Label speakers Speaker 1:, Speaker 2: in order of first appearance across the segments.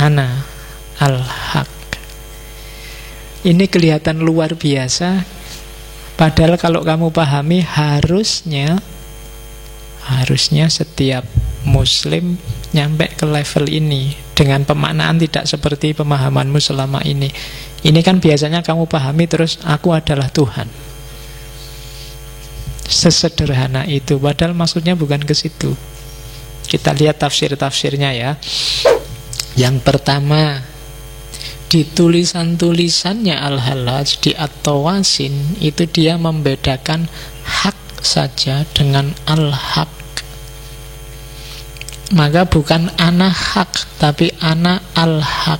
Speaker 1: Ana al-haq. Ini kelihatan luar biasa, padahal kalau kamu pahami harusnya setiap Muslim nyampe ke level ini dengan pemaknaan tidak seperti pemahamanmu selama ini. Ini kan biasanya kamu pahami terus aku adalah Tuhan. Sesederhana itu, padahal maksudnya bukan ke situ. Kita lihat tafsir-tafsirnya ya. Yang pertama, di tulisan-tulisannya Al-Hallaj di At-Tawasin itu dia membedakan hak saja dengan al-haq. Maka bukan ana hak, tapi ana al-haq.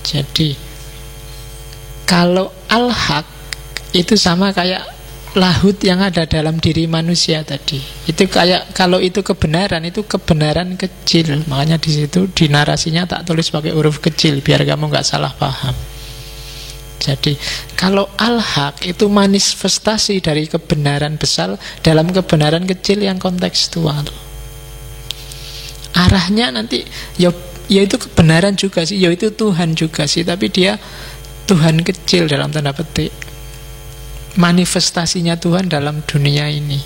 Speaker 1: Jadi kalau al-haq itu sama kayak lahut yang ada dalam diri manusia tadi. Itu kayak kalau itu kebenaran kecil. Makanya di situ di narasinya tak tulis pakai huruf kecil biar kamu nggak salah paham. Jadi kalau al-haq itu manifestasi dari kebenaran besar dalam kebenaran kecil yang kontekstual. Arahnya nanti ya itu kebenaran juga sih, ya itu Tuhan juga sih, tapi dia Tuhan kecil dalam tanda petik. Manifestasinya Tuhan dalam dunia ini.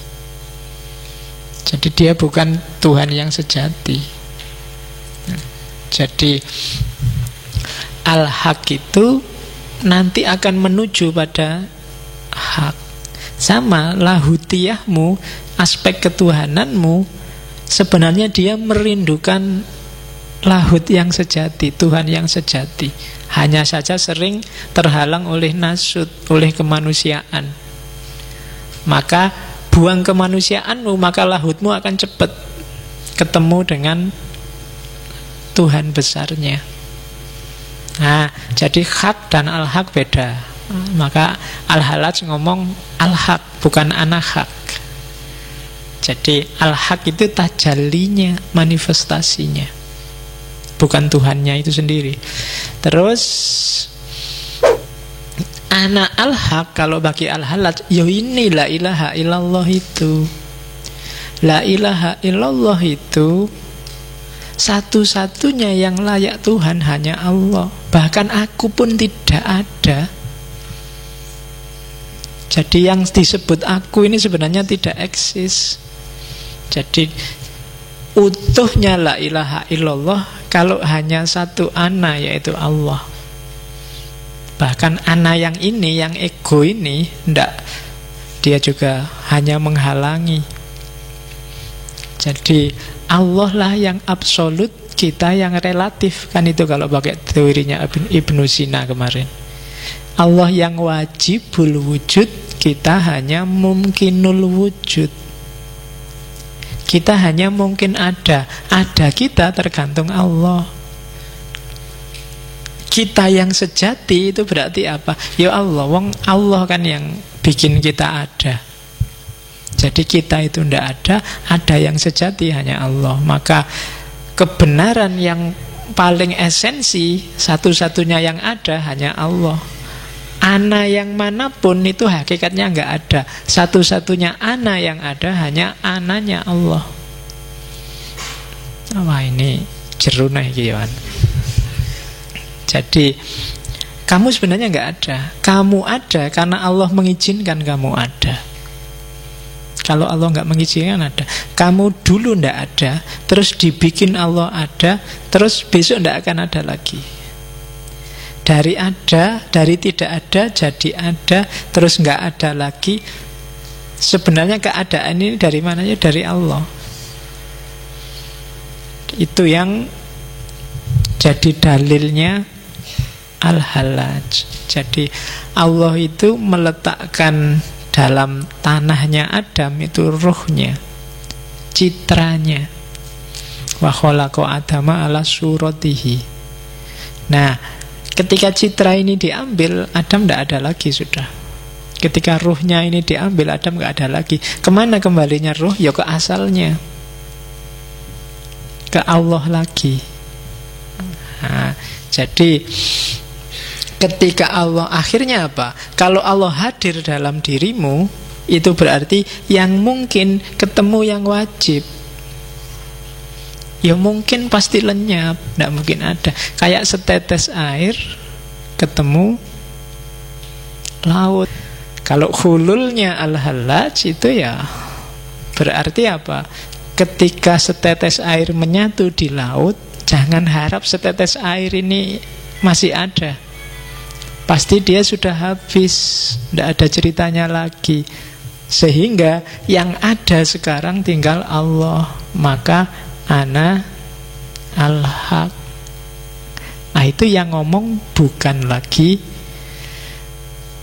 Speaker 1: Jadi dia bukan Tuhan yang sejati. Jadi al-haq itu nanti akan menuju pada hak. Sama lahutiyahmu, aspek ketuhananmu, sebenarnya dia merindukan lahut yang sejati, Tuhan yang sejati. Hanya saja sering terhalang oleh nasut, oleh kemanusiaan. Maka buang kemanusiaanmu, maka lahutmu akan cepat ketemu dengan Tuhan besarnya. Nah, jadi hak dan al-haq beda. Maka Al-Hallaj ngomong al-haq, bukan ana-haq. Jadi al-haq itu tajallinya, manifestasinya, bukan Tuhannya itu sendiri. Terus ana al-haq kalau bagi Al-Hallaj, ya ini la ilaha illallah itu. La ilaha illallah itu satu-satunya yang layak Tuhan hanya Allah. Bahkan aku pun tidak ada. Jadi yang disebut aku ini sebenarnya tidak eksis. Jadi utuhnya la ilaha illallah kalau hanya satu ana, yaitu Allah. Bahkan ana yang ini, yang ego ini, tidak, dia juga hanya menghalangi. Jadi Allah lah yang absolut, kita yang relatif. Kan itu kalau pakai teorinya Ibnu Sina kemarin. Allah yang wajibul wujud, kita hanya mungkinul wujud. Kita hanya mungkin ada. Ada kita tergantung Allah. Kita yang sejati itu berarti apa? Ya Allah, wong Allah kan yang bikin kita ada. Jadi kita itu tidak ada yang sejati hanya Allah. Maka kebenaran yang paling esensi, satu-satunya yang ada hanya Allah. Ana yang manapun itu hakikatnya nggak ada. Satu-satunya ana yang ada hanya ananya Allah. Wah, ini jerunah kian. Jadi kamu sebenarnya nggak ada. Kamu ada karena Allah mengizinkan kamu ada. Kalau Allah nggak mengizinkan ada. Kamu dulu ndak ada, terus dibikin Allah ada, terus besok ndak akan ada lagi. Dari ada, dari tidak ada jadi ada, terus nggak ada lagi. Sebenarnya keadaan ini dari mananya? Dari Allah. Itu yang jadi dalilnya Al-Hallaj. Jadi Allah itu meletakkan dalam tanahnya Adam itu ruhnya, citranya. Wa khalaqa Adama ala suratihi. Nah, ketika citra ini diambil, Adam tidak ada lagi sudah. Ketika ruhnya ini diambil, Adam tidak ada lagi. Kemana kembalinya ruh? Ya ke asalnya, ke Allah lagi. Nah, jadi ketika Allah akhirnya apa? Kalau Allah hadir dalam dirimu, itu berarti yang mungkin ketemu yang wajib. Ya mungkin pasti lenyap, tidak mungkin ada. Kayak setetes air ketemu laut. Kalau hululnya al-halaj itu ya berarti apa? Ketika setetes air menyatu di laut, jangan harap setetes air ini masih ada. Pasti dia sudah habis, tidak ada ceritanya lagi. Sehingga yang ada sekarang tinggal Allah. Maka ana al-haq. Nah itu yang ngomong bukan lagi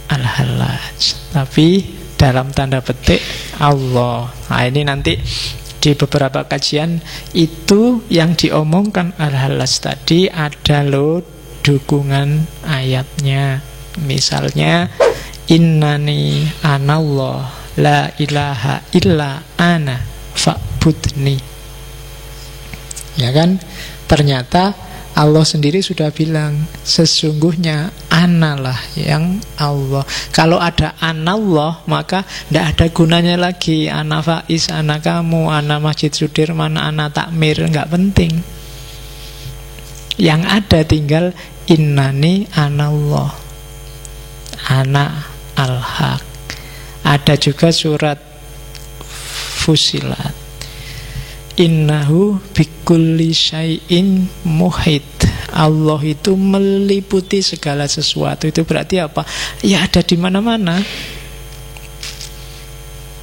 Speaker 1: al-halaj, tapi dalam tanda petik Allah. Nah ini nanti di beberapa kajian itu yang diomongkan al-halaj tadi ada loh dukungan ayatnya. Misalnya innani anallah la ilaha illa ana fa'budni. Ya kan? Ternyata Allah sendiri sudah bilang sesungguhnya analah yang Allah. Kalau ada anallah maka tidak ada gunanya lagi ana Faiz, ana kamu, ana Masjid Sudirman, ana Takmir, nggak penting. Yang ada tinggal innani anallah, ana al-haq. Ada juga surat Fusilat, innahu bikulli syai'in muhit. Allah itu meliputi segala sesuatu. Itu berarti apa? Ya ada di mana-mana.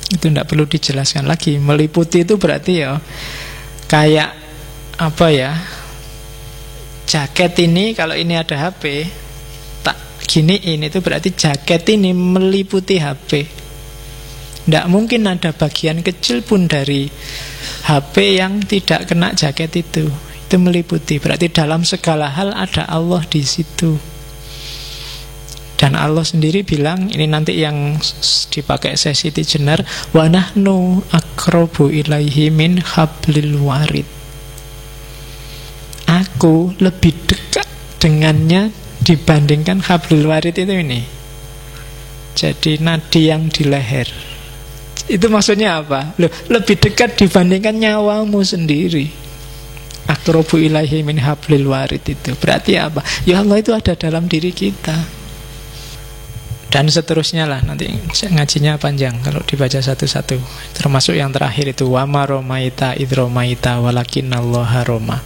Speaker 1: Itu tidak perlu dijelaskan lagi. Meliputi itu berarti ya kayak apa ya? Jaket ini kalau ini ada HP tak giniin, itu berarti jaket ini meliputi HP. Tidak mungkin ada bagian kecil pun dari HP yang tidak kena jaket itu. Itu meliputi. Berarti dalam segala hal ada Allah di situ. Dan Allah sendiri bilang, ini nanti yang dipakai sesi Tijenar, wa nahnu aqrabu ilaihi min hablil warid. Aku lebih dekat dengannya dibandingkan hablil warid itu ini. Jadi nadi yang di leher. Itu maksudnya apa? Loh, lebih dekat dibandingkan nyawamu sendiri. Aqrabu ilaihi min hablil warid itu berarti apa? Ya Allah itu ada dalam diri kita. Dan seterusnya lah, nanti ngajinya panjang kalau dibaca satu-satu. Termasuk yang terakhir itu wa ma romaita id romaita walakinallaha roma.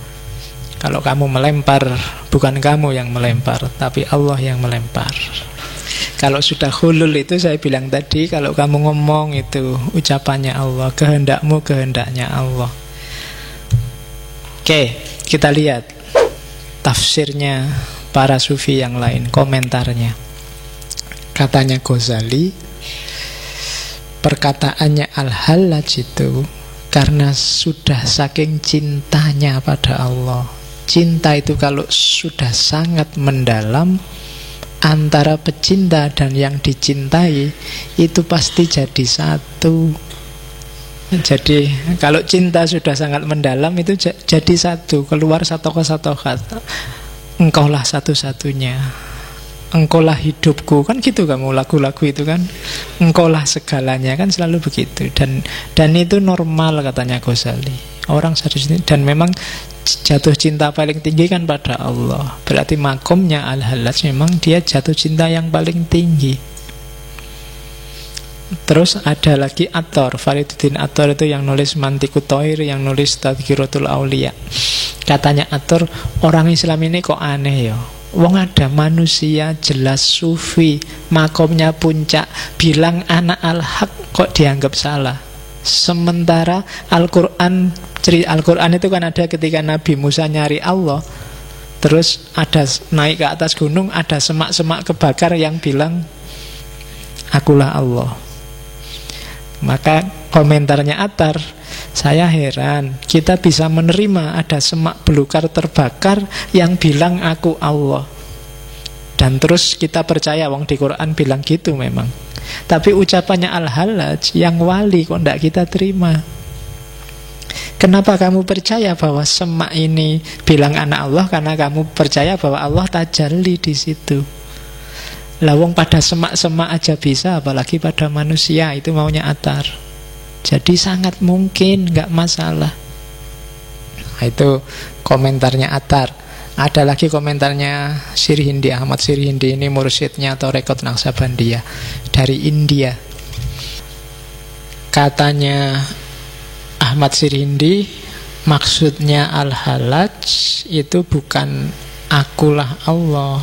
Speaker 1: Kalau kamu melempar, bukan kamu yang melempar, tapi Allah yang melempar. Kalau sudah hulul itu saya bilang tadi, kalau kamu ngomong itu ucapannya Allah, kehendakmu kehendaknya Allah. Oke, kita lihat tafsirnya para sufi yang lain, komentarnya. Katanya Ghazali, perkataannya Al-Hallaj itu karena sudah saking cintanya pada Allah. Cinta itu kalau sudah sangat mendalam, antara pecinta dan yang dicintai itu pasti jadi satu. Jadi kalau cinta sudah sangat mendalam itu jadi satu, keluar satu kata, engkaulah satu-satunya, engkaulah hidupku, kan gitu kamu lagu-lagu itu kan, engkaulah segalanya, kan selalu begitu. Dan itu normal katanya Ghazali. Orang sadar, dan memang jatuh cinta paling tinggi kan pada Allah. Berarti makomnya Al-Hallaj memang dia jatuh cinta yang paling tinggi. Terus ada lagi Attar, Fariduddin Attar itu yang nulis Mantiqut Thair, yang nulis Tadhkiratul Auliya. Katanya Attar, orang Islam ini kok aneh ya. Wong ada manusia jelas sufi, makomnya puncak, bilang anak al-haq kok dianggap salah. Sementara Al-Quran itu kan ada ketika Nabi Musa nyari Allah, terus ada naik ke atas gunung, ada semak-semak kebakar yang bilang akulah Allah. Maka komentarnya Attar, saya heran kita bisa menerima ada semak belukar terbakar yang bilang aku Allah, dan terus kita percaya wong di Quran bilang gitu memang. Tapi ucapannya Al-Hallaj yang wali kok tidak kita terima. Kenapa kamu percaya bahwa semak ini bilang anak Allah? Karena kamu percaya bahwa Allah tajalli di situ. Lawong pada semak-semak aja bisa, apalagi pada manusia. Itu maunya Attar. Jadi sangat mungkin, nggak masalah. Itu komentarnya Attar. Ada lagi komentarnya Sirhindi, Ahmad Sirhindi, ini mursyidnya Tarekat Naksabandiyah dari India. Katanya Ahmad Sirhindi, maksudnya Al-Halaj itu bukan akulah Allah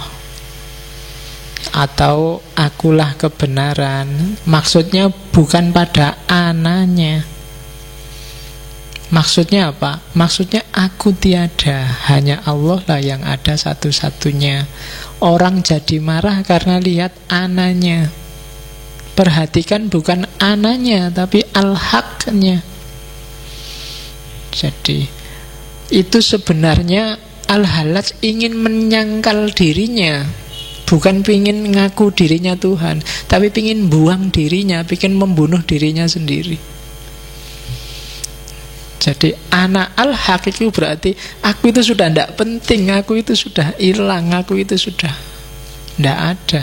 Speaker 1: atau akulah kebenaran. Maksudnya bukan pada ananya. Maksudnya apa? Maksudnya aku tiada, hanya Allah lah yang ada satu-satunya. Orang jadi marah karena lihat ananya. Perhatikan bukan ananya, tapi al-haqnya. Jadi itu sebenarnya Al-Halaj ingin menyangkal dirinya, bukan ingin ngaku dirinya Tuhan, tapi ingin buang dirinya, ingin membunuh dirinya sendiri. Jadi anak al-haq itu berarti aku itu sudah tidak penting, aku itu sudah hilang, aku itu sudah tidak ada.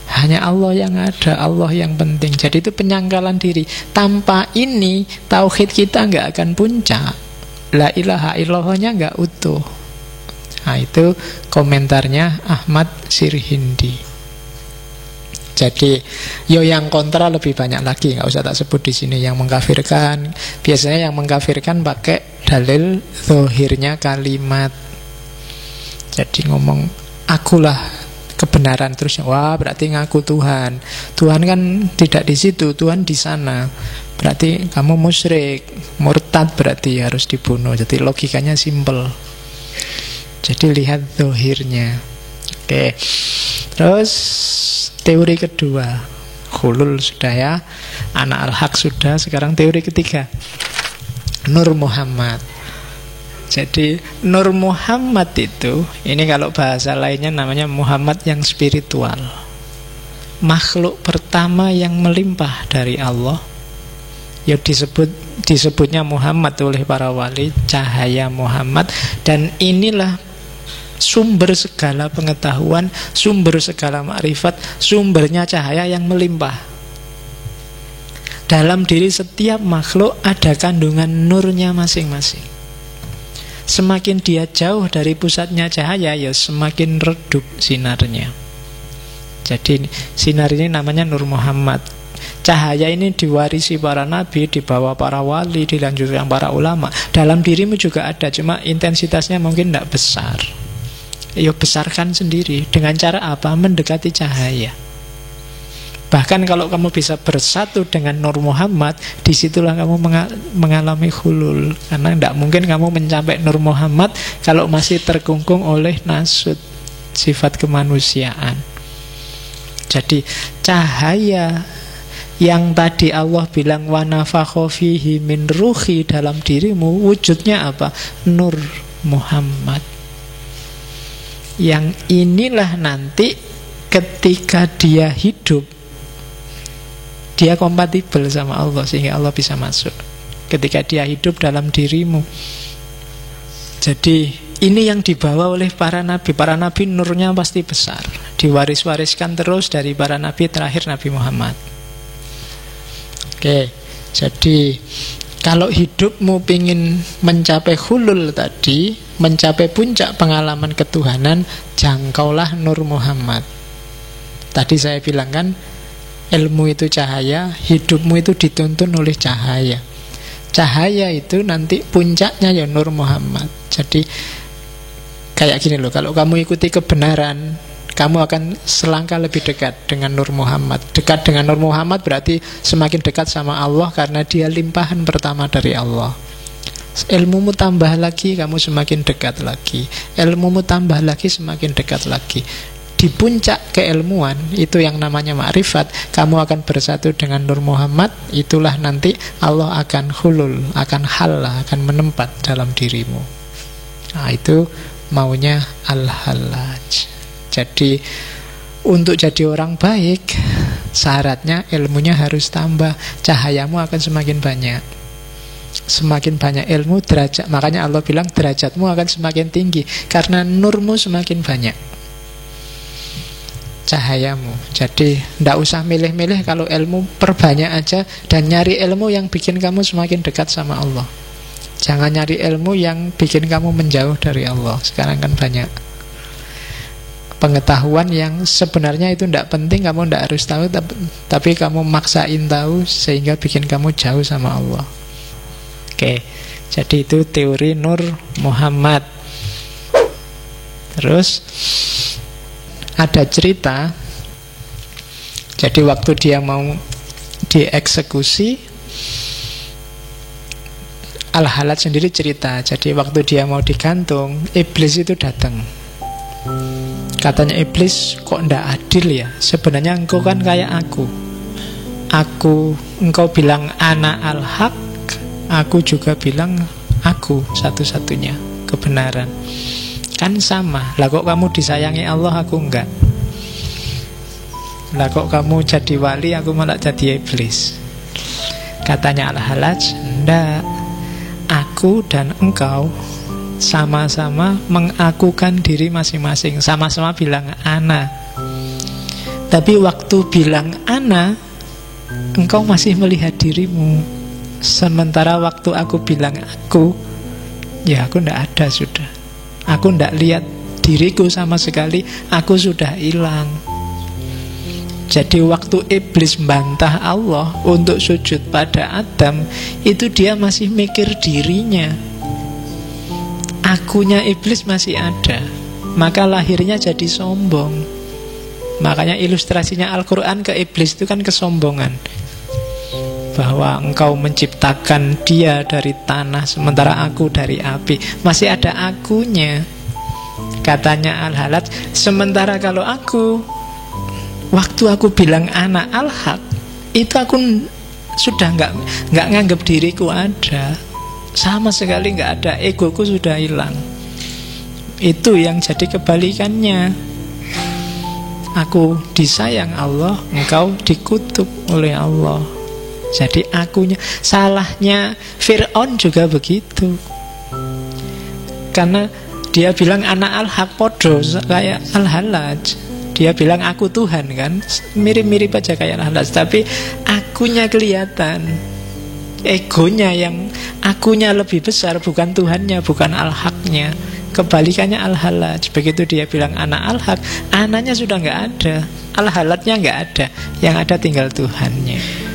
Speaker 1: Hanya Allah yang ada, Allah yang penting. Jadi itu penyangkalan diri. Tanpa ini tauhid kita nggak akan puncak. La ilaha illallahnya nggak utuh. Nah itu komentarnya Ahmad Sirhindi. Jadi yang kontra lebih banyak lagi, nggak usah tak sebut di sini. Yang mengkafirkan, biasanya yang mengkafirkan pakai dalil zahirnya kalimat. Jadi ngomong akulah kebenaran, terus wah berarti ngaku Tuhan. Tuhan kan tidak di situ, Tuhan di sana. Berarti kamu musyrik, murtad, berarti harus dibunuh. Jadi logikanya simpel. Jadi lihat zahirnya. Oke. Terus teori kedua, hulul sudah ya, anak al-haq sudah. Sekarang teori ketiga, Nur Muhammad. Jadi Nur Muhammad itu, ini kalau bahasa lainnya namanya Muhammad yang spiritual, makhluk pertama yang melimpah dari Allah. Ya disebutnya Muhammad oleh para wali, cahaya Muhammad. Dan inilah sumber segala pengetahuan, sumber segala makrifat, sumbernya cahaya yang melimpah. Dalam diri setiap makhluk ada kandungan nurnya masing-masing. Semakin dia jauh dari pusatnya cahaya, ya semakin redup sinarnya. Jadi sinar ini namanya Nur Muhammad. Cahaya ini diwarisi para nabi, dibawa para wali, dilanjutkan para ulama. Dalam dirimu juga ada, cuma intensitasnya mungkin tidak besar. Ya besarkan sendiri. Dengan cara apa? Mendekati cahaya. Bahkan kalau kamu bisa bersatu dengan Nur Muhammad, disitulah kamu mengalami hulul. Karena tidak mungkin kamu mencapai Nur Muhammad kalau masih terkungkung oleh nasud, sifat kemanusiaan. Jadi cahaya yang tadi Allah bilang wa nafakha fihi min ruhi dalam dirimu, wujudnya apa? Nur Muhammad. Yang inilah nanti ketika dia hidup, dia kompatibel sama Allah sehingga Allah bisa masuk ketika dia hidup dalam dirimu. Jadi ini yang dibawa oleh para nabi. Para nabi nurnya pasti besar, diwaris-wariskan terus dari para nabi, terakhir Nabi Muhammad. Oke, jadi kalau hidupmu ingin mencapai hulul tadi, mencapai puncak pengalaman ketuhanan, jangkaulah Nur Muhammad. Tadi saya bilang kan, ilmu itu cahaya, hidupmu itu dituntun oleh cahaya. Cahaya itu nanti puncaknya ya Nur Muhammad. Jadi kayak gini loh, kalau kamu ikuti kebenaran, kamu akan selangkah lebih dekat dengan Nur Muhammad. Dekat dengan Nur Muhammad berarti semakin dekat sama Allah, karena dia limpahan pertama dari Allah. Ilmumu tambah lagi, kamu semakin dekat lagi. Ilmumu tambah lagi, semakin dekat lagi. Di puncak keilmuan, itu yang namanya makrifat, kamu akan bersatu dengan Nur Muhammad. Itulah nanti Allah akan hulul, akan halal, akan menempat dalam dirimu. Nah itu maunya Al-Halaj. Jadi untuk jadi orang baik, syaratnya ilmunya harus tambah. Cahayamu akan semakin banyak. Semakin banyak ilmu, derajat. Makanya Allah bilang derajatmu akan semakin tinggi, karena nurmu semakin banyak, cahayamu. Jadi tidak usah milih-milih, kalau ilmu perbanyak aja, dan nyari ilmu yang bikin kamu semakin dekat sama Allah. Jangan nyari ilmu yang bikin kamu menjauh dari Allah. Sekarang kan banyak pengetahuan yang sebenarnya itu tidak penting, kamu tidak harus tahu, tapi kamu maksain tahu sehingga bikin kamu jauh sama Allah. Oke, jadi itu teori Nur Muhammad. Terus ada cerita, jadi waktu dia mau dieksekusi, Al-Halaj sendiri cerita, jadi waktu dia mau digantung, iblis itu datang. Katanya iblis, kok ndak adil ya? Sebenarnya engkau kan kayak aku. Engkau bilang ana al-haq, aku juga bilang aku satu-satunya kebenaran. Kan sama. Lah kok kamu disayangi Allah, aku enggak? Lah kok kamu jadi wali, aku malah jadi iblis? Katanya Al-Halaj, ndak. Aku dan engkau sama-sama mengakukan diri masing-masing, sama-sama bilang ana. Tapi waktu bilang ana, engkau masih melihat dirimu. Sementara waktu aku bilang aku, ya aku ndak ada sudah. Aku ndak lihat diriku sama sekali, aku sudah hilang. Jadi waktu iblis membantah Allah untuk sujud pada Adam, itu dia masih mikir dirinya. Akunya iblis masih ada. Maka lahirnya jadi sombong. Makanya ilustrasinya Al-Quran ke iblis itu kan kesombongan. Bahwa engkau menciptakan dia dari tanah, sementara aku dari api. Masih ada akunya. Katanya Al-Halaj, sementara kalau aku, waktu aku bilang anak al-haq, itu aku sudah nggak nganggap diriku ada, sama sekali nggak ada, egoku sudah hilang. Itu yang jadi kebalikannya. Aku disayang Allah, engkau dikutuk oleh Allah. Jadi akunya. Salahnya Fir'aun juga begitu, karena dia bilang anak al-haq, podo kayak Al-Halaj. Dia bilang aku Tuhan kan, mirip-mirip aja kayak Al-Halaj, tapi akunya kelihatan. Egonya yang akunya lebih besar, bukan Tuhannya, bukan Al-Haqnya. Kebalikannya Al-Halaj. Begitu dia bilang anak Al-Haq, anaknya sudah nggak ada, Al-Halajnya nggak ada, yang ada tinggal Tuhannya.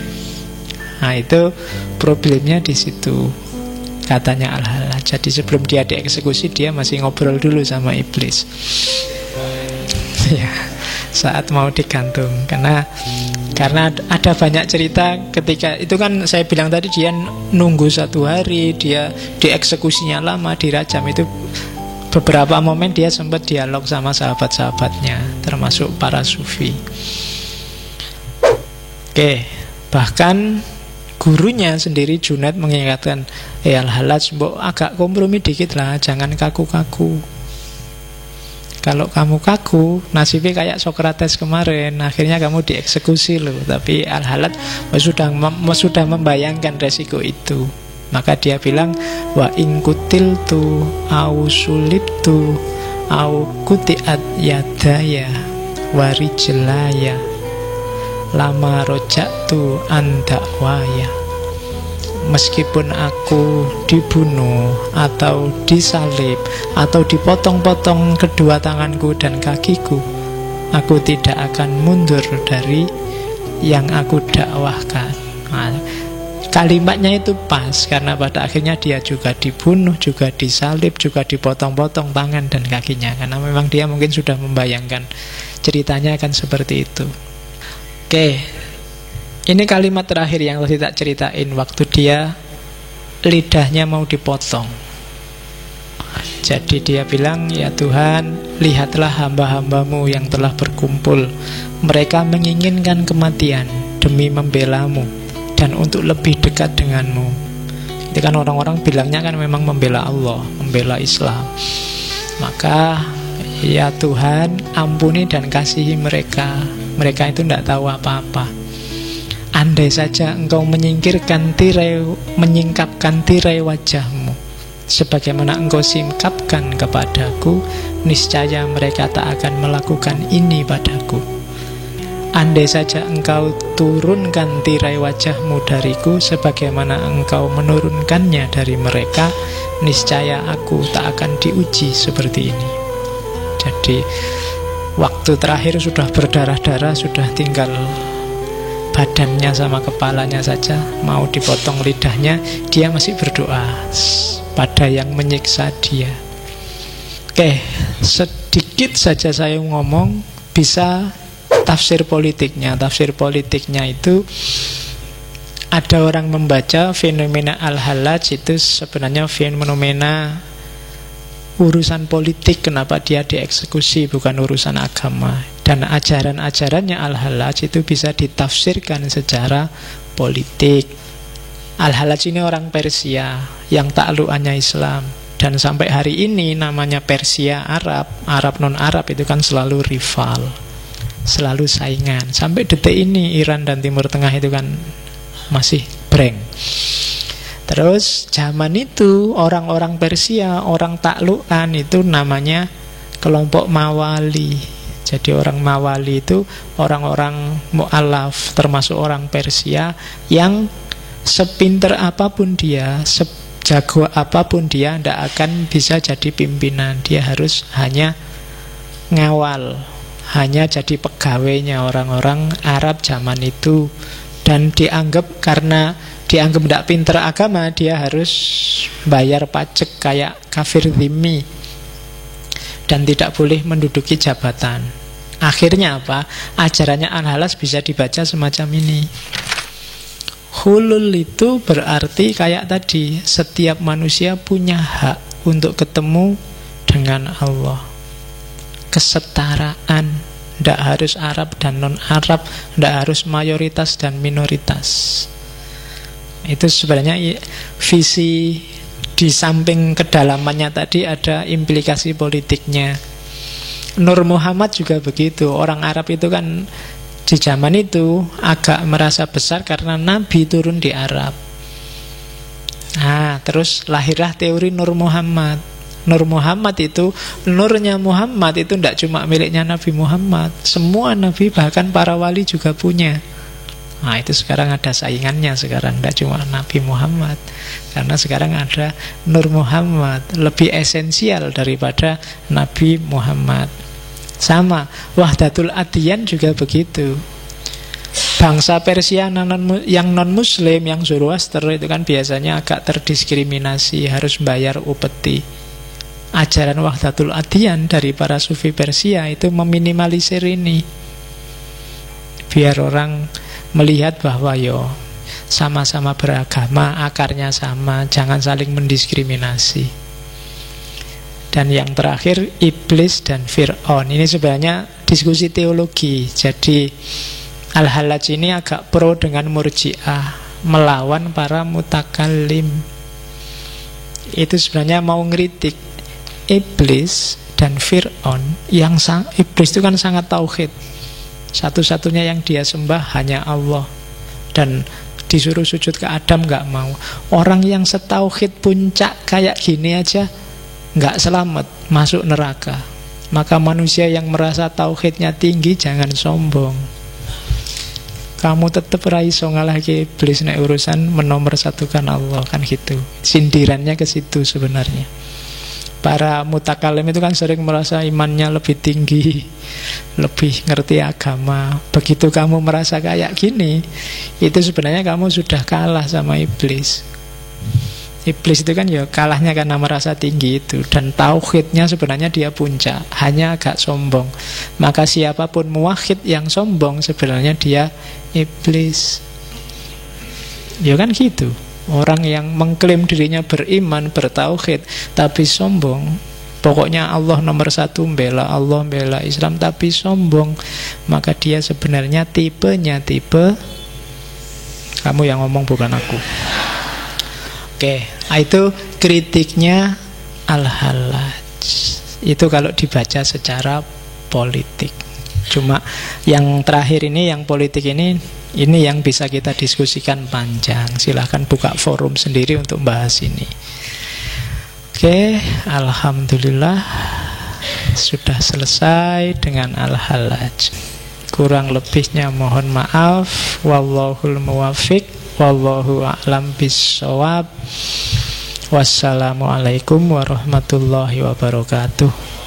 Speaker 1: Nah itu problemnya di situ, katanya Al-Halaj. Jadi sebelum dia dieksekusi, dia masih ngobrol dulu sama iblis. Ya, saat mau digantung. Karena ada banyak cerita ketika itu kan saya bilang tadi, dia nunggu 1 hari, dia dieksekusinya lama, dirajam. Itu beberapa momen dia sempat dialog sama sahabat-sahabatnya, termasuk para sufi. Oke, bahkan gurunya sendiri Junaid mengingatkan, Al-Halaj, mbok agak kompromi dikit lah, jangan kaku-kaku. Kalau kamu kaku, nasibnya kayak Sokrates kemarin, akhirnya kamu dieksekusi loh. Tapi Al-Halaj sudah membayangkan resiko itu. Maka dia bilang, wa in kutiltu au sulibtu au kutiat yadaya warijlaya lama roja'tu andakwaya. Meskipun aku dibunuh atau disalib atau dipotong-potong kedua tanganku dan kakiku, aku tidak akan mundur dari yang aku dakwahkan. Nah, kalimatnya itu pas, karena pada akhirnya dia juga dibunuh, juga disalib, juga dipotong-potong tangan dan kakinya, karena memang dia mungkin sudah membayangkan ceritanya akan seperti itu. Oke, ini kalimat terakhir yang tadi tak ceritain, waktu dia lidahnya mau dipotong. Jadi dia bilang, ya Tuhan, lihatlah hamba-hambamu yang telah berkumpul. Mereka menginginkan kematian demi membelamu dan untuk lebih dekat denganmu. Itu kan orang-orang bilangnya kan memang membela Allah, membela Islam. Maka ya Tuhan, ampuni dan kasihi mereka. Mereka itu tidak tahu apa-apa. Andai saja engkau menyingkapkan tirai wajahmu sebagaimana engkau singkapkan kepadaku, niscaya mereka tak akan melakukan ini padaku. andai saja engkau turunkan tirai wajahmu dariku sebagaimana engkau menurunkannya dari mereka, niscaya aku tak akan diuji seperti ini. Jadi waktu terakhir sudah berdarah-darah, sudah tinggal badannya sama kepalanya saja, mau dipotong lidahnya, dia masih berdoa pada yang menyiksa dia. Oke, sedikit saja saya ngomong, bisa tafsir politiknya. Tafsir politiknya itu ada orang membaca fenomena al-halaj itu sebenarnya fenomena urusan politik, kenapa dia dieksekusi, bukan urusan agama. Dan ajaran-ajarannya al-halaj itu bisa ditafsirkan secara politik. Al-halaj ini orang Persia yang taklukannya Islam. Dan sampai hari ini namanya Persia Arab, Arab non-Arab itu kan selalu rival, selalu saingan. Sampai detik ini Iran dan Timur Tengah itu kan masih breng. Terus zaman itu orang-orang Persia, orang taklukan itu namanya kelompok Mawali. Jadi orang Mawali itu orang-orang mu'alaf, termasuk orang Persia yang sepinter apapun dia, jago apapun dia, tidak akan bisa jadi pimpinan. Dia harus hanya ngawal, hanya jadi pegawainya orang-orang Arab zaman itu. Dan dianggap, karena dianggap tidak pinter agama, dia harus bayar pajak kayak kafir dhimmi dan tidak boleh menduduki jabatan. Akhirnya apa? Ajarannya Al-Halaj bisa dibaca semacam ini. Hulul itu berarti kayak tadi, setiap manusia punya hak untuk ketemu dengan Allah. Kesetaraan, tidak harus Arab dan non-Arab, tidak harus mayoritas dan minoritas. Itu sebenarnya visi, di samping kedalamannya tadi ada implikasi politiknya. Nur Muhammad juga begitu. Orang Arab itu kan di zaman itu agak merasa besar karena Nabi turun di Arab. Nah, terus lahirlah teori Nur Muhammad. Nur Muhammad itu, nurnya Muhammad itu tidak cuma miliknya Nabi Muhammad. Semua Nabi, bahkan para wali juga punya. Nah, itu sekarang ada saingannya sekarang, tidak cuma Nabi Muhammad. Karena sekarang ada Nur Muhammad, lebih esensial daripada Nabi Muhammad. Sama, Wahdatul Adyan juga begitu. Bangsa Persia yang non-muslim, yang Zoroaster itu kan biasanya agak terdiskriminasi, harus bayar upeti. Ajaran Wahdatul Adyan dari para sufi Persia itu meminimalisir ini, biar orang melihat bahwa sama-sama beragama, akarnya sama, jangan saling mendiskriminasi. Dan yang terakhir, iblis dan Fir'aun. Ini sebenarnya diskusi teologi. Jadi Al-Halaj ini agak pro dengan Murji'ah, melawan para mutakallim. Itu sebenarnya mau ngeritik iblis dan Fir'aun. Iblis itu kan sangat tauhid, satu-satunya yang dia sembah hanya Allah, dan disuruh sujud ke Adam gak mau. Orang yang setauhid puncak kayak gini aja nggak selamat, masuk neraka. Maka manusia yang merasa tauhidnya tinggi jangan sombong. Kamu tetap raiso ngalahke iblis nek urusan menomorsatukan Allah, kan gitu. Sindirannya ke situ sebenarnya. Para mutakalim itu kan sering merasa imannya lebih tinggi, lebih ngerti agama. Begitu kamu merasa kayak gini, itu sebenarnya kamu sudah kalah sama iblis. Iblis itu kan kalahnya karena merasa tinggi itu, dan tauhidnya sebenarnya dia puncak, hanya agak sombong. Maka siapapun muwahhid yang sombong sebenarnya dia iblis. Kan gitu. Orang yang mengklaim dirinya beriman, bertauhid, tapi sombong, pokoknya Allah nomor satu, bela Allah, bela Islam, tapi sombong, maka dia sebenarnya tipenya tipe kamu yang ngomong, bukan aku. Oke, itu kritiknya Al-Halaj. Itu kalau dibaca secara politik. Cuma yang terakhir ini, yang politik ini yang bisa kita diskusikan panjang. Silahkan buka forum sendiri untuk bahas ini. Oke, alhamdulillah sudah selesai dengan Al-Halaj. Kurang lebihnya mohon maaf. Wallahul muwaffiq, wallahu a'lam bissawab. Wassalamualaikum warahmatullahi wabarakatuh.